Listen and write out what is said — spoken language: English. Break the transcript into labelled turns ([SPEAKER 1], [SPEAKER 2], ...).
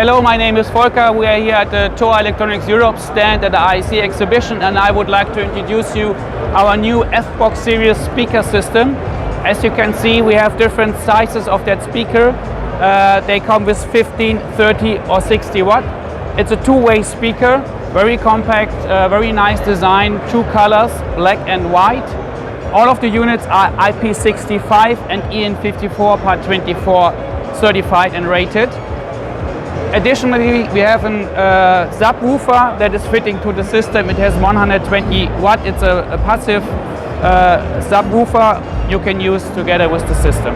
[SPEAKER 1] Hello, my name is Volker. We are here at the TOA Electronics Europe stand at the IEC exhibition, and I would like to introduce you our new F-Box Series speaker system. As you can see, we have different sizes of that speaker. They come with 15, 30 or 60 watt. It's a two-way speaker, very compact, very nice design, two colors, black and white. All of the units are IP65 and EN54 Part 24 certified and rated. Additionally, we have a subwoofer that is fitting to the system. It has 120 watt. It's a passive subwoofer you can use together with the system.